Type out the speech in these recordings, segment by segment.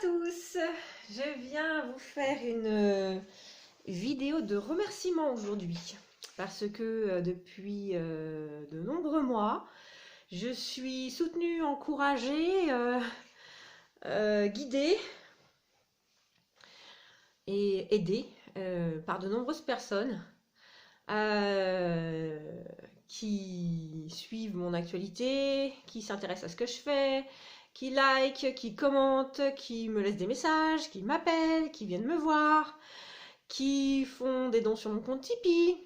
tous, je viens vous faire une vidéo de remerciement aujourd'hui parce que depuis de nombreux mois, je suis soutenue, encouragée, guidée et aidée par de nombreuses personnes euh, qui suivent mon actualité, qui s'intéressent à ce que je fais, qui like, qui commentent, qui me laissent des messages, qui m'appellent, qui viennent me voir, qui font des dons sur mon compte Tipeee.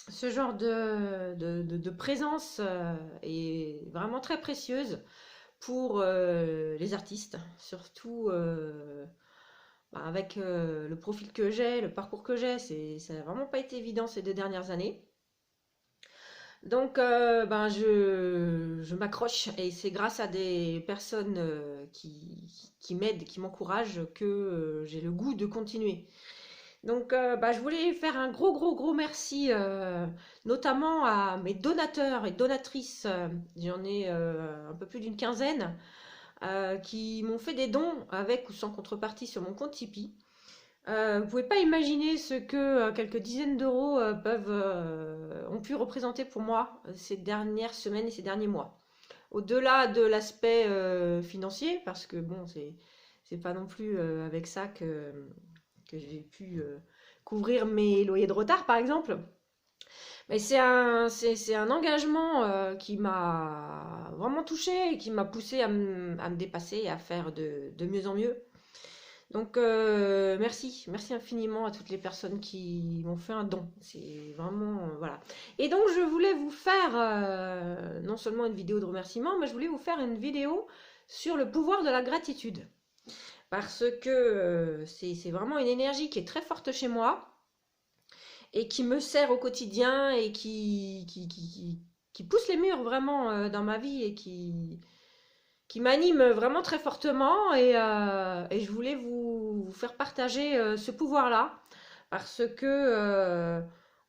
Ce genre de présence est vraiment très précieuse pour les artistes, surtout avec le profil que j'ai, le parcours que j'ai, ça n'a vraiment pas été évident ces 2 dernières années. Donc, je m'accroche et c'est grâce à des personnes qui m'aident, qui m'encouragent que j'ai le goût de continuer. Donc, je voulais faire un gros merci, notamment à mes donateurs et donatrices. J'en ai un peu plus d'une quinzaine qui m'ont fait des dons avec ou sans contrepartie sur mon compte Tipeee. Vous pouvez pas imaginer ce que quelques dizaines d'euros ont pu représenter pour moi ces dernières semaines et ces derniers mois. Au-delà de l'aspect financier, parce que bon, c'est pas non plus avec ça que j'ai pu couvrir mes loyers de retard, par exemple. Mais c'est un engagement qui m'a vraiment touchée et qui m'a poussé à me dépasser et à faire de mieux en mieux. Donc, merci infiniment à toutes les personnes qui m'ont fait un don. C'est vraiment, voilà. Et donc, je voulais vous faire non seulement une vidéo de remerciement, mais je voulais vous faire une vidéo sur le pouvoir de la gratitude. Parce que c'est vraiment une énergie qui est très forte chez moi et qui me sert au quotidien et qui pousse les murs vraiment dans ma vie et qui m'anime vraiment très fortement et je voulais vous faire partager ce pouvoir-là parce que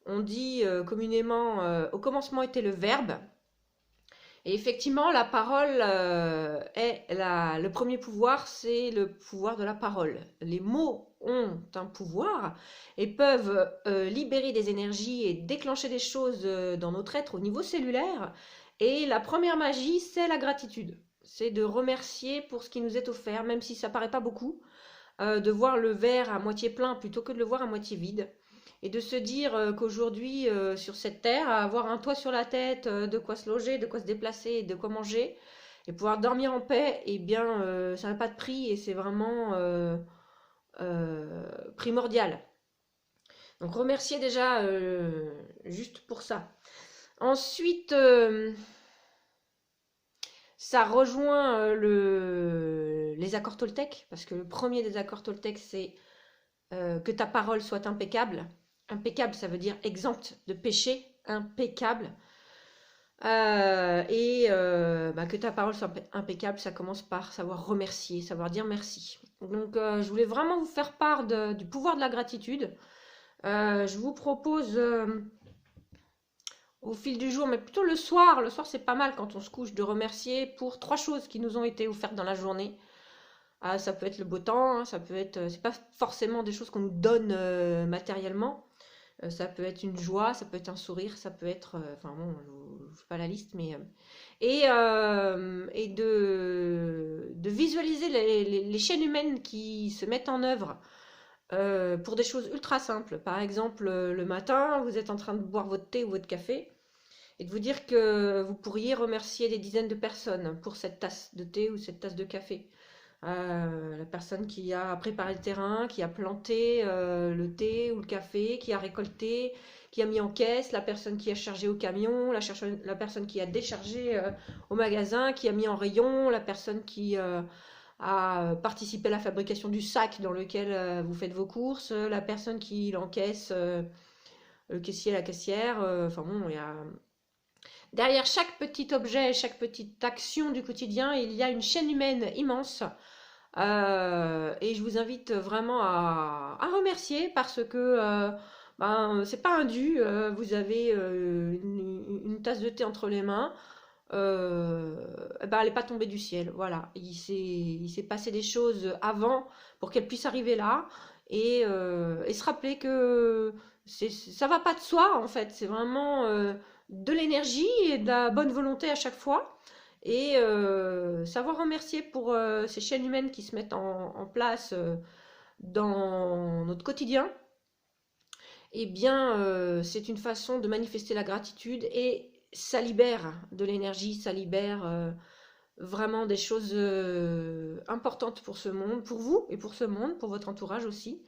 on dit communément au commencement était le verbe et effectivement la parole le premier pouvoir, c'est le pouvoir de la parole. Les mots ont un pouvoir et peuvent libérer des énergies et déclencher des choses dans notre être au niveau cellulaire et la première magie, c'est la gratitude. C'est de remercier pour ce qui nous est offert, même si ça paraît pas beaucoup, de voir le verre à moitié plein plutôt que de le voir à moitié vide, et de se dire qu'aujourd'hui, sur cette terre, avoir un toit sur la tête, de quoi se loger, de quoi se déplacer, de quoi manger, et pouvoir dormir en paix, eh bien, ça n'a pas de prix et c'est vraiment primordial. Donc remercier déjà juste pour ça. Ensuite, ça rejoint les accords Toltec, parce que le premier des accords Toltec, c'est que ta parole soit impeccable. Impeccable, ça veut dire exempte de péché, impeccable. Que ta parole soit impeccable, ça commence par savoir remercier, savoir dire merci. Donc, je voulais vraiment vous faire part du pouvoir de la gratitude. Je vous propose au fil du jour, mais plutôt le soir. Le soir, c'est pas mal quand on se couche de remercier pour 3 choses qui nous ont été offertes dans la journée. Ah, ça peut être le beau temps, hein, ça peut être, c'est pas forcément des choses qu'on nous donne matériellement. Ça peut être une joie, ça peut être un sourire, ça peut être, enfin bon, je ne fais pas la liste, mais et de visualiser les chaînes humaines qui se mettent en œuvre pour des choses ultra simples. Par exemple, le matin, vous êtes en train de boire votre thé ou votre café et de vous dire que vous pourriez remercier des dizaines de personnes pour cette tasse de thé ou cette tasse de café. La personne qui a préparé le terrain, qui a planté le thé ou le café, qui a récolté, qui a mis en caisse, la personne qui a chargé au camion, la personne qui a déchargé au magasin, qui a mis en rayon, la personne qui a participé à la fabrication du sac dans lequel vous faites vos courses, la personne qui l'encaisse, le caissier, la caissière, enfin bon, il y a... Derrière chaque petit objet, chaque petite action du quotidien, il y a une chaîne humaine immense. Et je vous invite vraiment à remercier parce que c'est pas un dû. Vous avez une tasse de thé entre les mains. ben, elle n'est pas tombée du ciel. Voilà, il s'est passé des choses avant pour qu'elle puisse arriver là et se rappeler que ça va pas de soi en fait. C'est vraiment de l'énergie et de la bonne volonté à chaque fois. Et savoir remercier pour ces chaînes humaines qui se mettent en place dans notre quotidien, eh bien, c'est une façon de manifester la gratitude et ça libère de l'énergie, ça libère vraiment des choses importantes pour ce monde, pour vous et pour ce monde, pour votre entourage aussi.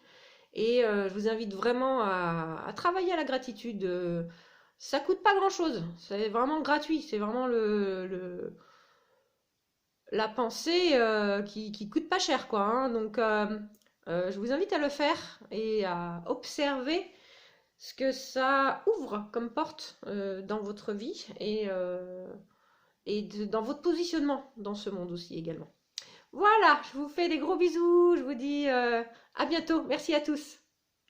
Et je vous invite vraiment à travailler à la gratitude. Ça coûte pas grand-chose, c'est vraiment gratuit, c'est vraiment la pensée qui coûte pas cher, quoi. Hein. Donc, je vous invite à le faire et à observer ce que ça ouvre comme porte dans votre vie et dans votre positionnement dans ce monde aussi également. Voilà, je vous fais des gros bisous, je vous dis à bientôt. Merci à tous.